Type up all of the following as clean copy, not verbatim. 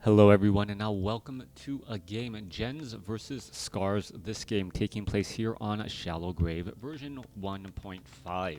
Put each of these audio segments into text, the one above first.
Hello everyone, and now welcome to a game, Gens versus Scars. This game taking place here on Shallow Grave, version 1.5.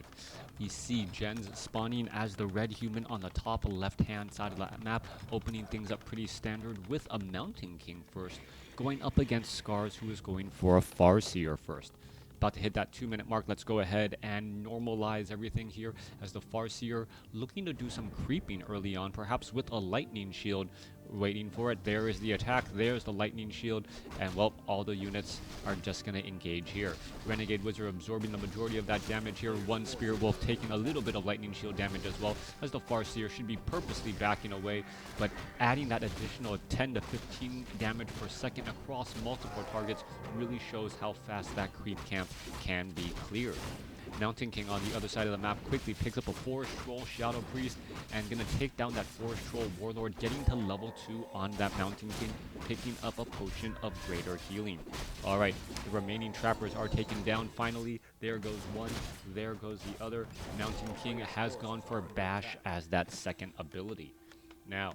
We see Gens spawning as the red human on the top left-hand side of the map, opening things up pretty standard with a Mountain King first, going up against Scars, who is going for a Farseer first. About to hit that 2-minute mark. Let's go ahead and normalize everything here as the Farseer looking to do some creeping early on, perhaps with a lightning shield, waiting for it. There is the attack, there's the lightning shield, and well, all the units are just going to engage here. Renegade Wizard absorbing the majority of that damage here. One Spirit Wolf taking a little bit of lightning shield damage as well, as the Farseer should be purposely backing away, but adding that additional 10 to 15 damage per second across multiple targets really shows how fast that creep camp can be cleared. Mountain King on the other side of the map quickly picks up a Forest Troll Shadow Priest and gonna take down that Forest Troll Warlord, getting to level 2 on that Mountain King, picking up a potion of greater healing. Alright, the remaining trappers are taken down finally. There goes one, there goes the other. Mountain King has gone for Bash as that second ability. Now,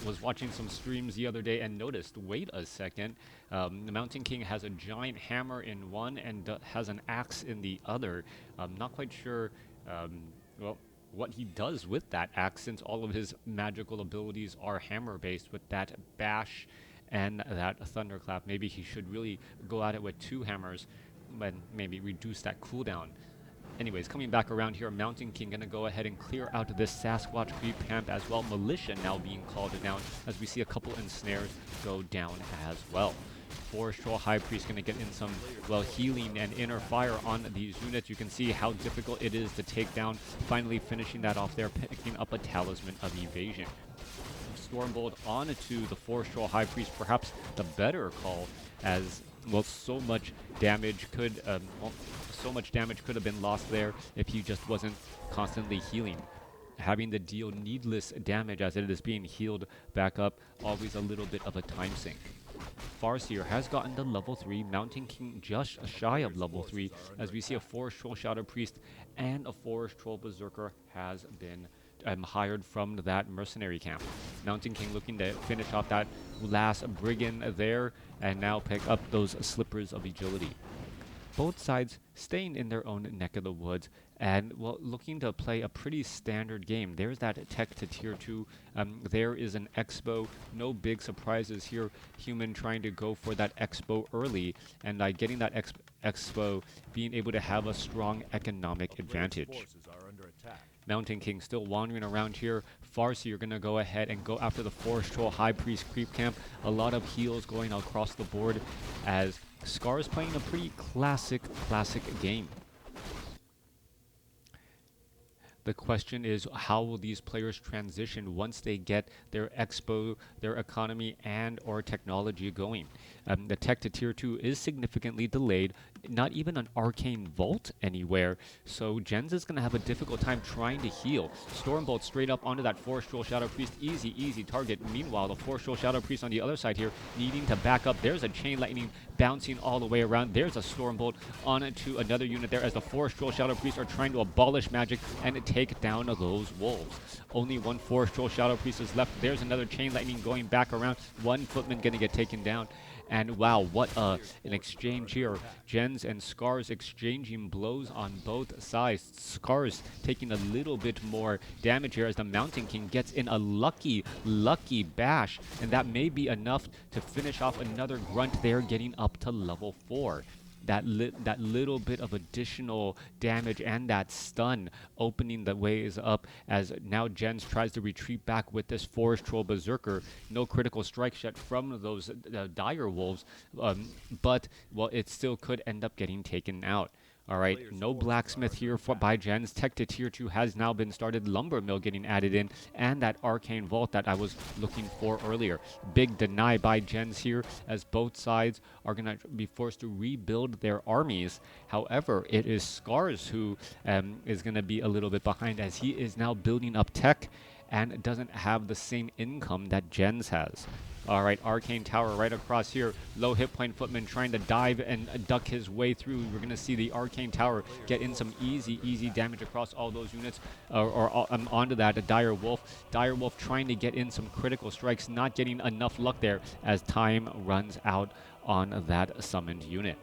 was watching some streams the other day and noticed, wait a second, the Mountain King has a giant hammer in one and has an axe in the other. I'm not quite sure, what he does with that axe, since all of his magical abilities are hammer-based with that bash and that thunderclap. Maybe he should really go at it with 2 hammers and maybe reduce that cooldown. Anyways, coming back around here, Mountain King gonna go ahead and clear out this Sasquatch creep camp as well. Militia now being called down as we see a couple ensnares go down as well. Forest Troll High Priest gonna get in some, well, healing and inner fire on these units. You can see how difficult it is to take down, finally finishing that off there, picking up a Talisman of Evasion. Stormbolt onto the Forest Troll High Priest, perhaps the better call, as well, so much damage could have been lost there if he just wasn't constantly healing. Having to deal needless damage as it is being healed back up, always a little bit of a time sink. Farseer has gotten to level 3, Mountain King just shy of level 3, as we see a Forest Troll Shadow Priest and a Forest Troll Berserker has been hired from that mercenary camp. Mountain King looking to finish off that last brigand there and now pick up those slippers of agility. Both sides staying in their own neck of the woods and, well, looking to play a pretty standard game. There's that tech to tier 2. There is an expo. No big surprises here. Human trying to go for that expo early and getting that expo, being able to have a strong economic advantage. Mountain King still wandering around here. Farseer going to go ahead and go after the Forest Troll High Priest creep camp. A lot of heals going across the board as Scar's playing a pretty classic game. The question is, how will these players transition once they get their expo, their economy, and or technology going? The tech to tier 2 is significantly delayed. Not even an arcane vault anywhere, so Gens is going to have a difficult time trying to heal. Stormbolt straight up onto that Forest Troll Shadow Priest. Easy target. Meanwhile, the Forest Troll Shadow Priest on the other side here needing to back up. There's a Chain Lightning bouncing all the way around. There's a Stormbolt onto another unit there as the Forest Troll Shadow Priest are trying to abolish magic and take down those wolves. Only one Forest Troll Shadow Priest is left. There's another Chain Lightning going back around. One Footman going to get taken down. And wow, what an exchange here. Gens and Scars exchanging blows on both sides. Scars taking a little bit more damage here as the Mountain King gets in a lucky bash. And that may be enough to finish off another grunt there, getting up to level 4. That little bit of additional damage and that stun opening the ways up as now Gens tries to retreat back with this Forest Troll Berserker. No critical strike yet from those dire wolves, but, well, it still could end up getting taken out. Alright, no blacksmith here by Gens. Tech to tier 2 has now been started. Lumber mill getting added in, and that arcane vault that I was looking for earlier. Big deny by Gens here, as both sides are going to be forced to rebuild their armies. However, it is Scars who is going to be a little bit behind, as he is now building up tech and doesn't have the same income that Gens has. All right, Arcane Tower right across here. Low hit point Footman trying to dive and duck his way through. We're going to see the Arcane Tower get in some easy damage across all those units, onto that. A Dire Wolf. Dire Wolf trying to get in some critical strikes, not getting enough luck there as time runs out on that summoned unit.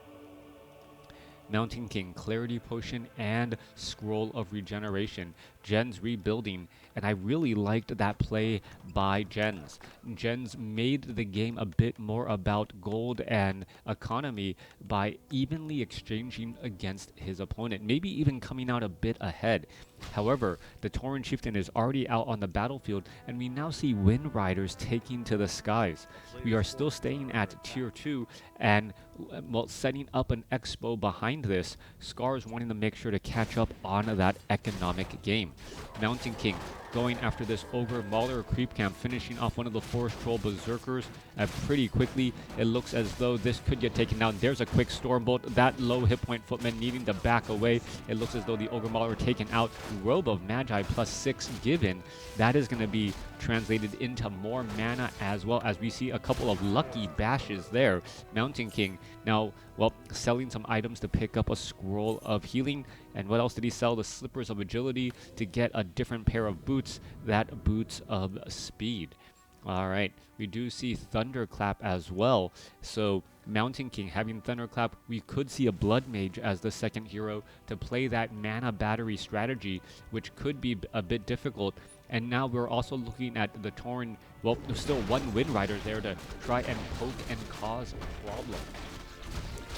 Mountain King, Clarity Potion, and Scroll of Regeneration. Jens rebuilding, and I really liked that play by Jens. Jens made the game a bit more about gold and economy by evenly exchanging against his opponent, maybe even coming out a bit ahead. However, the Tauren Chieftain is already out on the battlefield, and we now see Wind Riders taking to the skies. We are still staying at Tier 2, and well, setting up an expo behind this. Scars wanting to make sure to catch up on that economic game. Mountain King going after this Ogre Mauler creep camp, finishing off one of the Forest Troll Berserkers pretty quickly. It looks as though this could get taken down. There's a quick Stormbolt. That low hit point Footman needing to back away. It looks as though the Ogre Mauler taken out. Robe of Magi +6 given. That is going to be translated into more mana, as well as we see a couple of lucky bashes there. Mountain King now, well, selling some items to pick up a Scroll of Healing. And what else did he sell? The Slippers of Agility to get a different pair of boots, that Boots of Speed. All right, we do see Thunderclap as well. So Mountain King having Thunderclap, we could see a Blood Mage as the second hero to play that mana battery strategy, which could be a bit difficult. And now we're also looking at the Tauren, well, there's still one Wind Rider there to try and poke and cause a problem.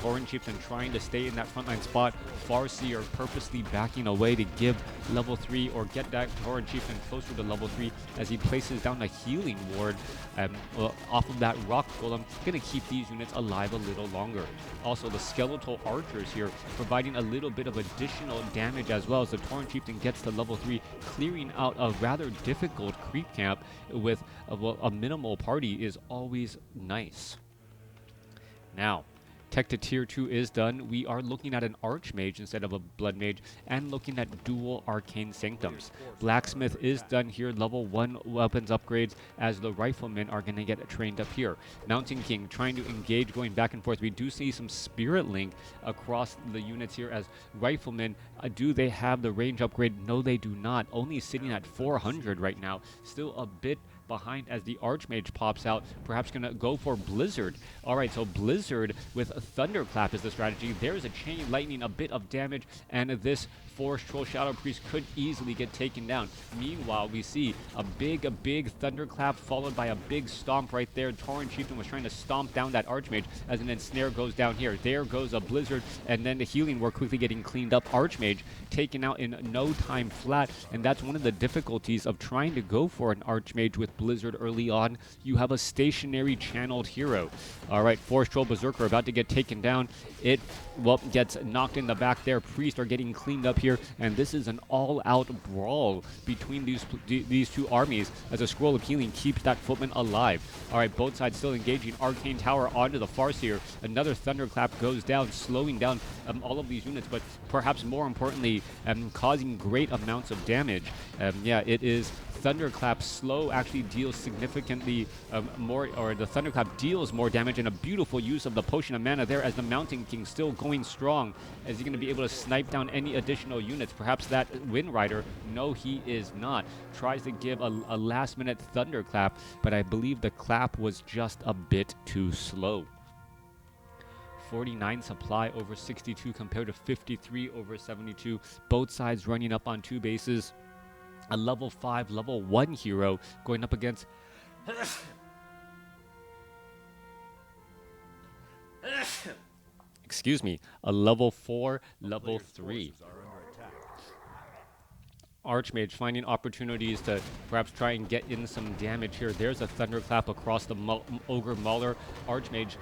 Tauren Chieftain trying to stay in that frontline spot. Farseer purposely backing away to give level 3 or get that Tauren Chieftain closer to level 3 as he places down a healing ward off of that rock golem. Going to keep these units alive a little longer. Also, the skeletal archers here providing a little bit of additional damage as well as the Tauren Chieftain gets to level 3, clearing out a rather difficult creep camp with a minimal party is always nice. Now, Tech to Tier 2 is done. We are looking at an Archmage instead of a Blood Mage and looking at dual Arcane Sanctums. Blacksmith is done here. Level 1 weapons upgrades as the Riflemen are going to get trained up here. Mountain King trying to engage, going back and forth. We do see some Spirit Link across the units here as Riflemen. Do they have the range upgrade? No, they do not. Only sitting at 400 right now. Still a bit behind as the Archmage pops out, perhaps going to go for Blizzard. All right, so Blizzard with Thunderclap is the strategy. There's a Chain Lightning, a bit of damage, and this Forest Troll Shadow Priest could easily get taken down. Meanwhile, we see a big Thunderclap followed by a big stomp right there. Tauren Chieftain was trying to stomp down that Archmage as an ensnare goes down here. There goes a Blizzard, and then the healing were quickly getting cleaned up. Archmage taken out in no time flat, and that's one of the difficulties of trying to go for an Archmage with Blizzard early on. You have a stationary channeled hero. All right, Forest Troll Berserker about to get taken down. It, well, gets knocked in the back there. Priests are getting cleaned up here, and this is an all-out brawl between these two armies as a Scroll of Healing keeps that Footman alive. All right, both sides still engaging. Arcane Tower onto the Farseer. Another Thunderclap goes down, slowing down all of these units, but perhaps more importantly, causing great amounts of damage. Yeah, it is Thunderclap slow actually deals significantly more, or the Thunderclap deals more damage, and a beautiful use of the Potion of Mana there as the Mountain King still going strong. Is he going to be able to snipe down any additional units? Perhaps that Wind Rider? No, he is not. Tries to give a last-minute Thunderclap, but I believe the clap was just a bit too slow. 49 supply over 62 compared to 53 over 72. Both sides running up on 2 bases. A level 5, level 1 hero going up against excuse me, a level 4, level 3. Archmage finding opportunities to perhaps try and get in some damage here. There's a Thunderclap across the Ogre Mauler. Archmage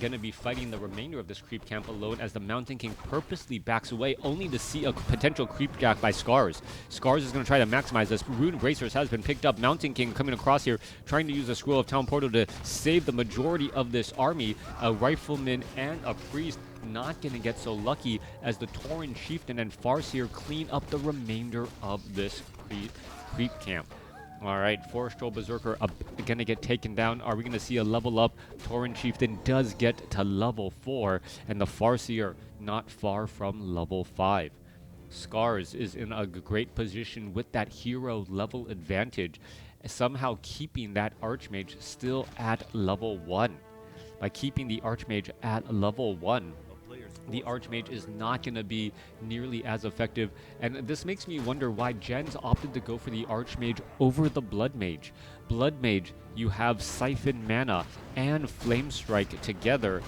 going to be fighting the remainder of this creep camp alone as the Mountain King purposely backs away, only to see a potential creep jack by Scars. Scars is going to try to maximize this. Rune Bracers has been picked up. Mountain King coming across here, trying to use a Scroll of Town Portal to save the majority of this army. A Rifleman and a Priest not going to get so lucky as the Tauren Chieftain and Farseer clean up the remainder of this creep camp. All right, Forest Troll Berserker gonna get taken down. Are we gonna see a level up? Tauren Chieftain does get to level 4, and the Farseer not far from level 5. Scars is in a great position with that hero level advantage, somehow keeping that Archmage still at level 1. By keeping the Archmage at level 1, the Archmage is not going to be nearly as effective, and this makes me wonder why Jens opted to go for the Archmage over the Blood Mage. Blood Mage, you have Siphon Mana and Flame Strike together,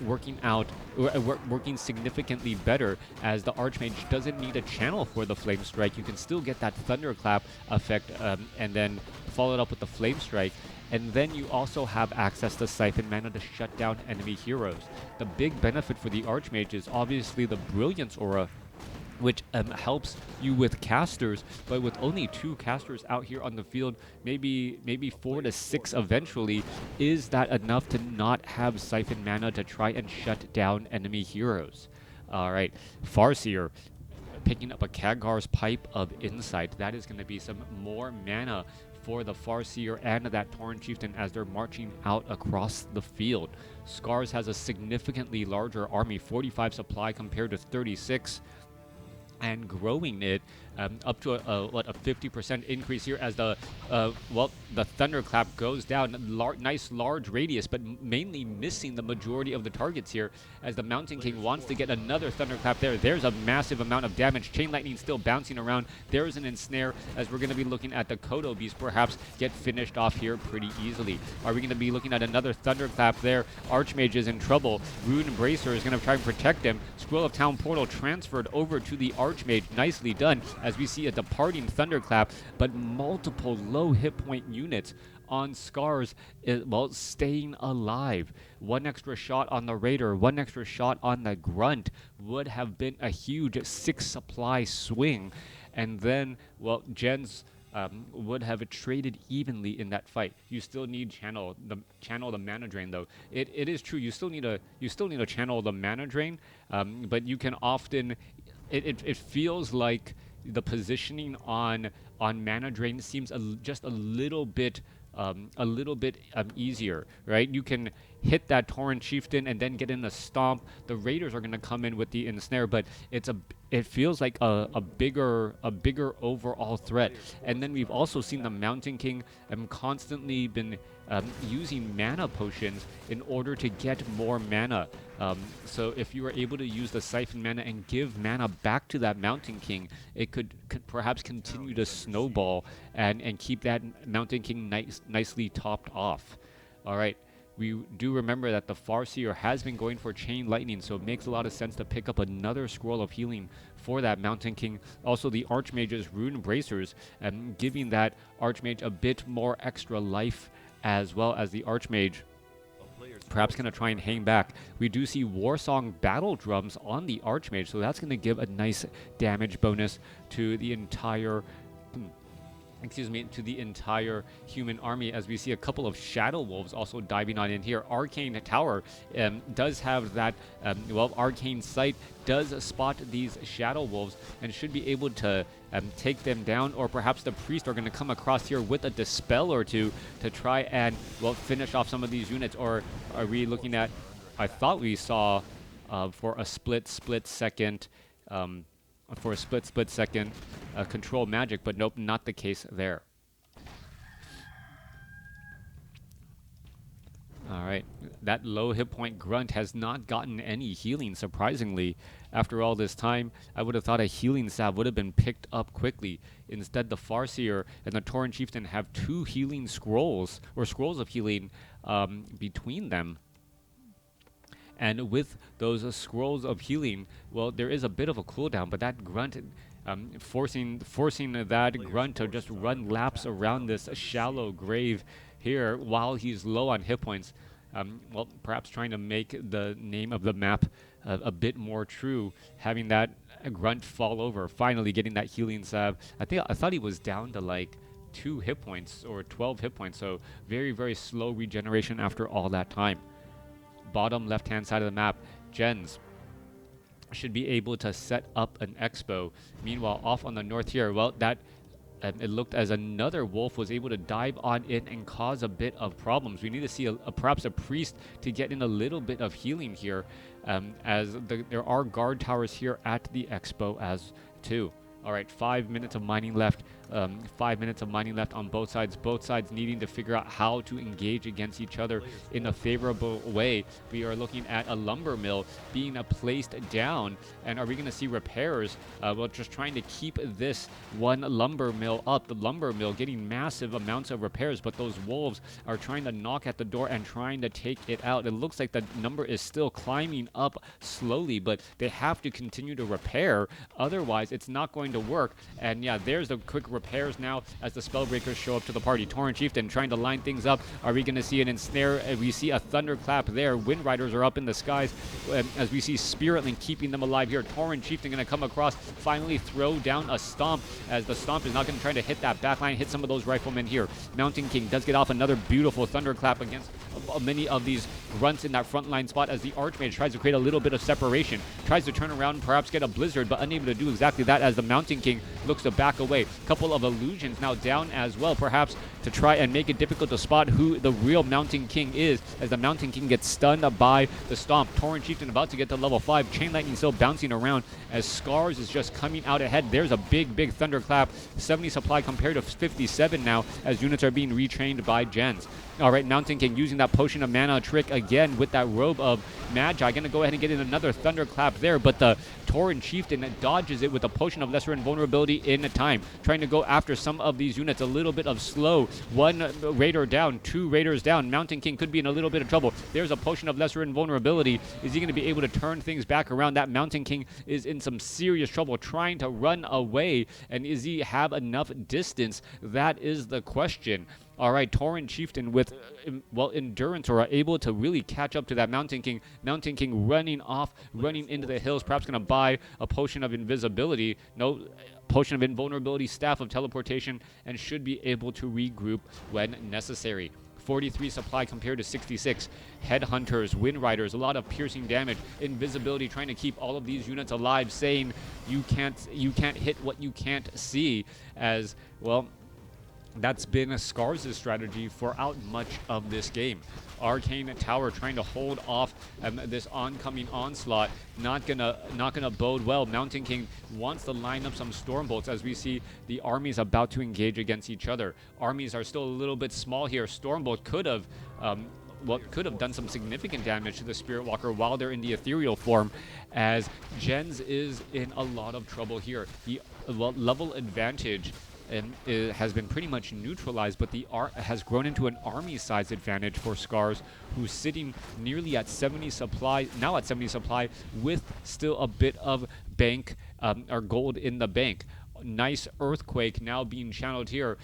working significantly better, as the Archmage doesn't need a channel for the Flame Strike. You can still get that Thunderclap effect, and then follow it up with the Flame Strike. And then you also have access to Siphon Mana to shut down enemy heroes. The big benefit for the Archmage is obviously the Brilliance Aura, which helps you with casters, but with only 2 casters out here on the field, maybe 4 to 6 eventually, is that enough to not have Siphon Mana to try and shut down enemy heroes? Alright, Farseer picking up a Khadgar's Pipe of Insight. That is going to be some more mana for the Farseer and that Tauren Chieftain as they're marching out across the field. Scars has a significantly larger army, 45 supply compared to 36, and growing it up to a 50% increase here as the Thunderclap goes down. Nice large radius, but mainly missing the majority of the targets here, as the Mountain King wants to get another Thunderclap there. There's a massive amount of damage. Chain Lightning still bouncing around. There's an Ensnare, as we're going to be looking at the Kodo Beast perhaps get finished off here pretty easily. Are we going to be looking at another Thunderclap there? Archmage is in trouble. Rune Bracer is going to try and protect him. Scroll of Town Portal transferred over to the Archmage. Nicely done, as we see a departing Thunderclap, but multiple low hit point units on Scars, staying alive. 1 extra shot on the Raider, 1 extra shot on the Grunt would have been a huge 6 supply swing, and then, Jens would have traded evenly in that fight. You still need channel the mana drain, though. It is true, you still need to channel the mana drain, but you can often. It feels like the positioning on mana drain seems just a little bit easier, right? You can hit that Tauren Chieftain and then get in a stomp. The Raiders are going to come in with the ensnare, but it feels like a bigger overall threat. And then we've also seen the Mountain King constantly been using mana potions in order to get more mana. So if you are able to use the Siphon Mana and give mana back to that Mountain King, it could perhaps continue to snowball and keep that Mountain King nicely topped off. All right. We do remember that the Farseer has been going for Chain Lightning, so it makes a lot of sense to pick up another Scroll of Healing for that Mountain King. Also, the Archmage's Rune Bracers, giving that Archmage a bit more extra life, as well as the Archmage perhaps going to try and hang back. We do see Warsong Battle Drums on the Archmage, so that's going to give a nice damage bonus to the entire human army, as we see a couple of Shadow Wolves also diving on in here. Arcane Tower does have that, Arcane Sight does spot these Shadow Wolves and should be able to take them down, or perhaps the Priest are going to come across here with a Dispel or two to try and, finish off some of these units. Or are we looking at, I thought we saw for a split second, control magic, but nope, not the case there. Alright, that low hit point Grunt has not gotten any healing, surprisingly. After all this time, I would have thought a healing salve would have been picked up quickly. Instead, the Farseer and the Tauren Chieftain have 2 healing scrolls, or scrolls of healing, between them. And with those scrolls of healing, there is a bit of a cooldown, but that Grunt, forcing that Grunt to just run laps around this shallow grave here while he's low on hit points, perhaps trying to make the name of the map a bit more true, having that Grunt fall over, finally getting that healing salve. I thought he was down to like 2 hit points or 12 hit points, so very, very slow regeneration after all that time. Bottom left-hand side of the map, Jens should be able to set up an expo. Meanwhile, off on the north here, that it looked as another wolf was able to dive on in and cause a bit of problems. We need to see perhaps a priest to get in a little bit of healing here, as there are guard towers here at the expo as too. All right, 5 minutes of mining left. 5 minutes of mining left on both sides. Both sides needing to figure out how to engage against each other in a favorable way. We are looking at a lumber mill being placed down. And are we going to see repairs? Well, just trying to keep this one lumber mill up. The lumber mill getting massive amounts of repairs, but those wolves are trying to knock at the door and trying to take it out. It looks like the number is still climbing up slowly, but they have to continue to repair. Otherwise, it's not going to work. And yeah, there's the quick repairs now as the Spellbreakers show up to the party. Tauren Chieftain trying to line things up. Are we going to see an ensnare? We see a thunderclap there. Wind Riders are up in the skies as we see Spiritling keeping them alive here. Tauren Chieftain going to come across, finally throw down a stomp, as the stomp is not going to try to hit that backline, hit some of those riflemen here. Mountain King does get off another beautiful thunderclap against many of these grunts in that front line spot, as the Archmage tries to create a little bit of separation, tries to turn around, perhaps get a blizzard, but unable to do exactly that as the Mountain King looks to back away. Couple of illusions now down as well, perhaps to try and make it difficult to spot who the real Mountain King is, as the Mountain King gets stunned by the stomp. Tauren Chieftain about to get to level 5. Chain Lightning still bouncing around as Scars is just coming out ahead. There's a big thunderclap. 70 supply compared to 57 now, as units are being retrained by gens. All right, Mountain King using that Potion of Mana trick again with that Robe of Magi. Going to go ahead and get in another thunderclap there, but the Tauren Chieftain dodges it with a Potion of Lesser Invulnerability in time. Trying to go after some of these units. A little bit of slow. 1 Raider down, 2 Raiders down. Mountain King could be in a little bit of trouble. There's a Potion of Lesser Invulnerability. Is he going to be able to turn things back around? That Mountain King is in some serious trouble trying to run away. And is he have enough distance? That is the question. All right, Tauren Chieftain with, endurance, are able to really catch up to that Mountain King. Mountain King running off, running into the hills, perhaps going to buy a Potion of Invisibility. No, Potion of Invulnerability, Staff of Teleportation, and should be able to regroup when necessary. 43 supply compared to 66. Headhunters, Wind Riders, a lot of piercing damage. Invisibility trying to keep all of these units alive, saying you can't hit what you can't see, as, well, that's been Scars' strategy throughout much of this game. Arcane Tower trying to hold off this oncoming onslaught. Not gonna bode well. Mountain King wants to line up some Stormbolts as we see the armies about to engage against each other. Armies are still a little bit small here. Stormbolt could have done some significant damage to the Spirit Walker while they're in the ethereal form, as Gens is in a lot of trouble here. The level advantage it has been pretty much neutralized, but the has grown into an army-size advantage for Scars, who's sitting nearly at 70 supply, now at 70 supply, with still a bit of bank or gold in the bank. Nice Earthquake now being channeled here.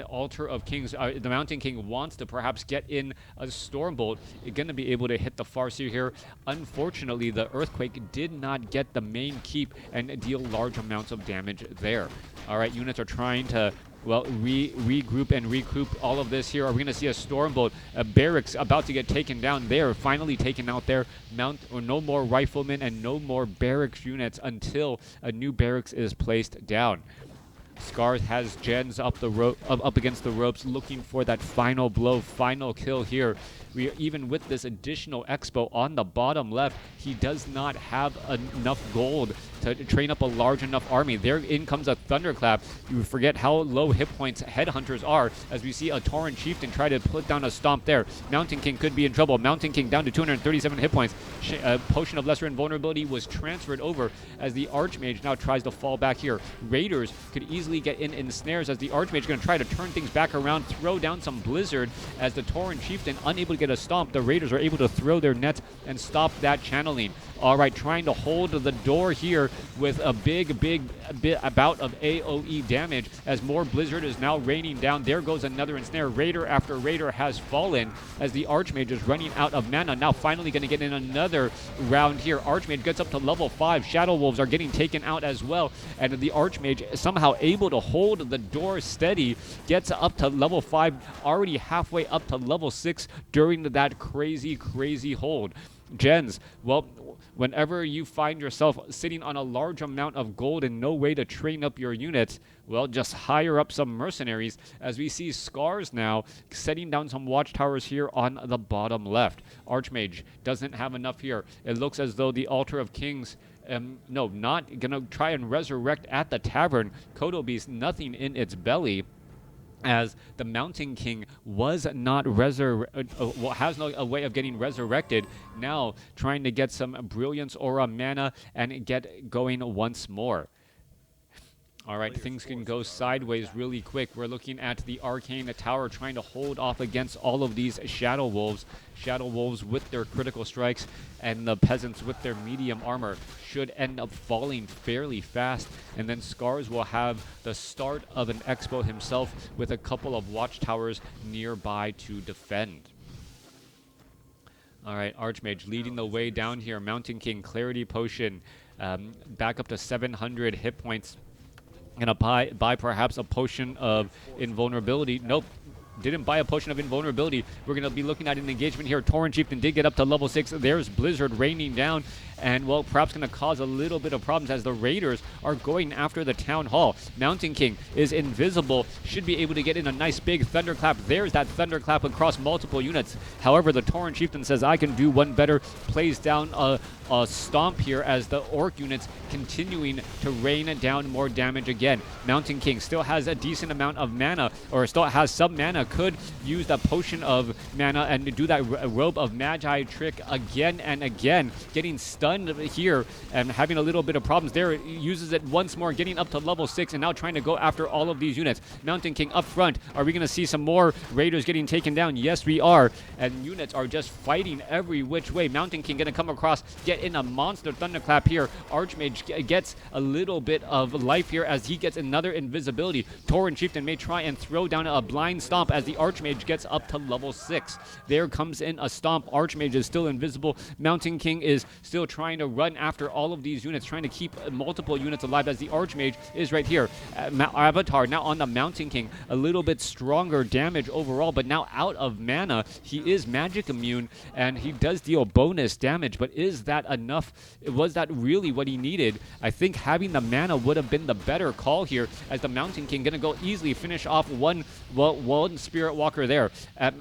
Altar of Kings. The Mountain King wants to perhaps get in a Stormbolt. Going to be able to hit the Farseer here. Unfortunately, the Earthquake did not get the main keep and deal large amounts of damage there. All right, units are trying to, well, regroup and recoup all of this here. Are we going to see a Stormbolt? A barracks about to get taken down there. Finally taken out there. No more riflemen and no more barracks units until a new barracks is placed down. Scars has Gens up against the ropes, looking for that final blow, final kill here. Even with this additional expo on the bottom left, he does not have enough gold to train up a large enough army. There in comes a thunderclap. You forget how low hit points Headhunters are, as we see a Tauren Chieftain try to put down a stomp there. Mountain King could be in trouble. Mountain King down to 237 hit points. Potion of Lesser Invulnerability was transferred over as the Archmage now tries to fall back here. Raiders could easily get in snares as the Archmage is going to try to turn things back around, throw down some Blizzard as the Tauren Chieftain unable to get a stomp. The Raiders are able to throw their nets and stop that channeling. All right, trying to hold the door here with a big bout of AoE damage as more Blizzard is now raining down. There goes another ensnare. Raider after Raider has fallen as the Archmage is running out of mana. Now finally going to get in another round here. Archmage gets up to level 5. Shadow Wolves are getting taken out as well, and the Archmage somehow able to hold the door steady, gets up to level 5, already halfway up to level 6 during that crazy hold. Gens, well, whenever you find yourself sitting on a large amount of gold and no way to train up your units, well, just hire up some mercenaries, as we see Scars now setting down some watchtowers here on the bottom left. Archmage doesn't have enough here. It looks as though the Altar of Kings, no, not gonna try and resurrect at the tavern. Kotobeast, nothing in its belly, as the Mountain King was not has no a way of getting resurrected. Now trying to get some Brilliance Aura mana and get going once more. All right, things can go sideways really quick. We're looking at the Arcane Tower trying to hold off against all of these Shadow Wolves. Shadow Wolves with their critical strikes, and the Peasants with their medium armor should end up falling fairly fast. And then Scars will have the start of an Expo himself with a couple of watchtowers nearby to defend. All right, Archmage leading the way down here. Mountain King, Clarity Potion, back up to 700 hit points. Gonna buy perhaps a potion of invulnerability. Nope, didn't buy a potion of invulnerability. We're gonna be looking at an engagement here. Tauren Chieftain did get up to level 6. There's Blizzard raining down, and well, perhaps gonna cause a little bit of problems as the Raiders are going after the Town Hall. Mountain King is invisible, should be able to get in a nice big thunderclap. There's that thunderclap across multiple units. However, the Tauren Chieftain says, I can do one better, plays down a stomp here as the Orc units continuing to rain down more damage again. Mountain King still has a decent amount of mana, or still has some mana, could use the potion of mana and do that robe of Magi trick again and again, getting stunned here and having a little bit of problems there. Uses it once more, getting up to level 6, and now trying to go after all of these units. Mountain King up front. Are we going to see some more Raiders getting taken down? Yes, we are. And units are just fighting every which way. Mountain King going to come across, get in a monster thunderclap here. Archmage gets a little bit of life here as he gets another invisibility. Tauren Chieftain may try and throw down a blind stomp as the Archmage gets up to level 6. There comes in a stomp. Archmage is still invisible. Mountain King is still trying to run after all of these units, trying to keep multiple units alive as the Archmage is right here. Avatar now on the Mountain King. A little bit stronger damage overall, but now out of mana. He is magic immune, and he does deal bonus damage, but is that enough? Was that really what he needed? I think having the mana would have been the better call here, as the Mountain King gonna go easily finish off one Spirit Walker there.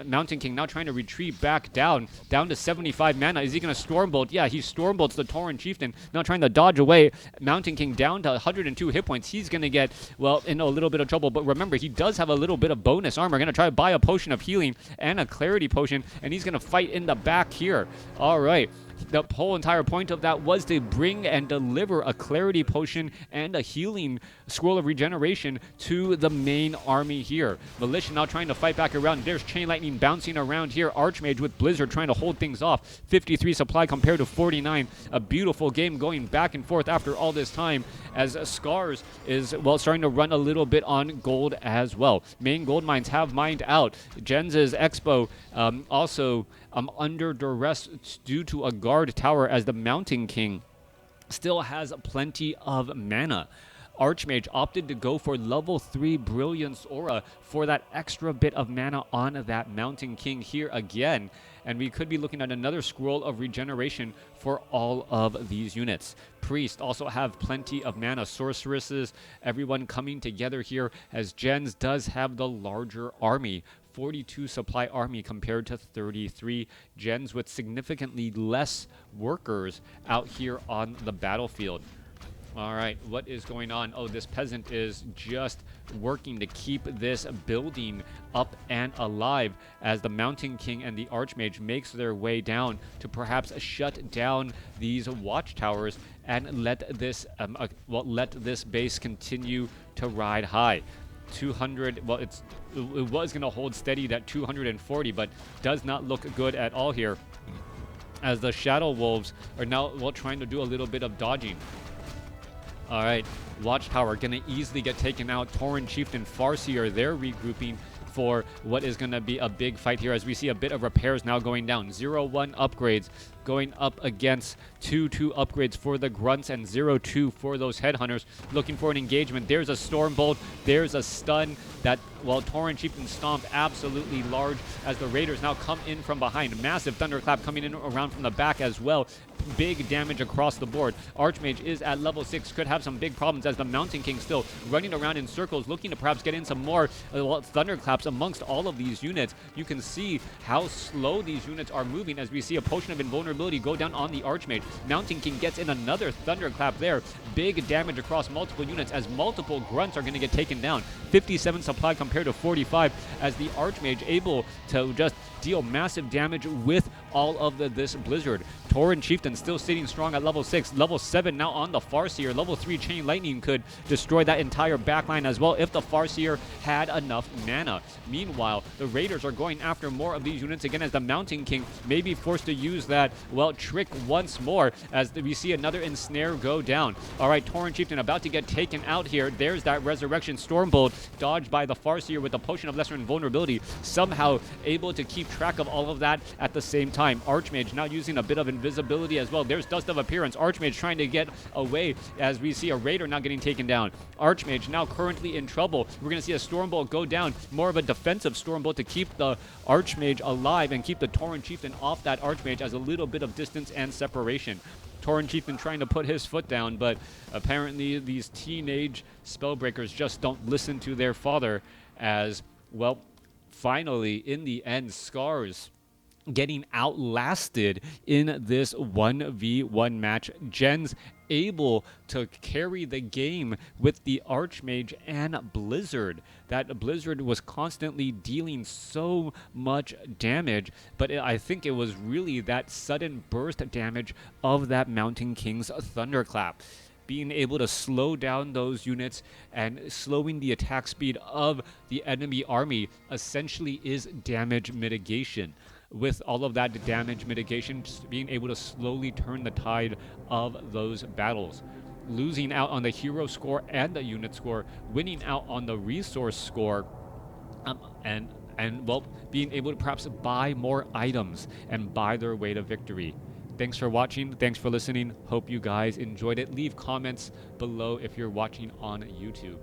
Mountain King now trying to retreat back down to 75 mana. Is he gonna Stormbolt? Yeah, he Stormbolts the Tauren Chieftain, now trying to dodge away. Mountain King down to 102 hit points. He's gonna get, well, in a little bit of trouble, but remember, he does have a little bit of bonus armor. Gonna try to buy a potion of healing and a clarity potion, and he's gonna fight in the back here. All right. The whole entire point of that was to bring and deliver a clarity potion and a healing scroll of regeneration to the main army here. Militia now trying to fight back around. There's Chain Lightning bouncing around here. Archmage with Blizzard trying to hold things off. 53 supply compared to 49. A beautiful game going back and forth after all this time, as Scars is, well, starting to run a little bit on gold as well. Main gold mines have mined out. Jens' Expo also under duress due to a guard tower, as the Mountain King still has plenty of mana. Archmage opted to go for level 3 Brilliance Aura for that extra bit of mana on that Mountain King here again. And we could be looking at another scroll of regeneration for all of these units. Priest also have plenty of mana. Sorceresses, everyone coming together here, as Jens does have the larger army. 42 supply army compared to 33. Gens with significantly less workers out here on the battlefield. All right, what is going on? Oh, this peasant is just working to keep this building up and alive, as the Mountain King and the Archmage makes their way down to perhaps shut down these watchtowers and let this base continue to ride high. 200, well, it was going to hold steady at 240, but does not look good at all here, as the Shadow Wolves are now, well, trying to do a little bit of dodging. All right, Watchtower gonna easily get taken out. Tauren Chieftain, Farseer, they're regrouping for what is going to be a big fight here, as we see a bit of repairs now going down. 0-1 upgrades going up against 2-2 upgrades for the grunts and 0-2 for those headhunters, looking for an engagement. There's a Stormbolt, there's a stun that, well, Tauren Chieftain stomped absolutely large as the Raiders now come in from behind. Massive Thunderclap coming in around from the back as well. Big damage across the board. Archmage is at level 6, could have some big problems as the Mountain King still running around in circles, looking to perhaps get in some more Thunderclaps amongst all of these units. You can see how slow these units are moving as we see a Potion of Invulnerability go down on the Archmage. Mountain King gets in another Thunderclap there. Big damage across multiple units as multiple grunts are going to get taken down. 57 supply compared to 45 as the Archmage able to just deal massive damage with all of this Blizzard. Tauren Chieftain still sitting strong at level 6. Level 7 now on the Farseer. Level 3 Chain Lightning could destroy that entire backline as well if the Farseer had enough mana. Meanwhile, the Raiders are going after more of these units again as the Mountain King may be forced to use that, well, trick once more as we see another Ensnare go down. All right, Tauren Chieftain about to get taken out here. There's that Resurrection Stormbolt dodged by the Farseer with the Potion of Lesser Invulnerability, somehow able to keep track of all of that at the same time. Archmage now using a bit of invisibility as well. There's Dust of Appearance. Archmage trying to get away as we see a Raider now getting taken down. Archmage now currently in trouble. We're going to see a Stormbolt go down. More of a defensive Stormbolt to keep the Archmage alive and keep the Tauren Chieftain off that Archmage as a little bit of distance and separation. Tauren Chieftain trying to put his foot down, but apparently these teenage spellbreakers just don't listen to their father as, well, finally, in the end, Scars getting outlasted in this 1v1 match. Jens able to carry the game with the Archmage and Blizzard. That Blizzard was constantly dealing so much damage, but I think it was really that sudden burst damage of that Mountain King's Thunderclap. Being able to slow down those units and slowing the attack speed of the enemy army essentially is damage mitigation. With all of that damage mitigation, just being able to slowly turn the tide of those battles. Losing out on the hero score and the unit score, winning out on the resource score, and well, being able to perhaps buy more items and buy their way to victory. Thanks for watching. Thanks for listening. Hope you guys enjoyed it. Leave comments below if you're watching on YouTube.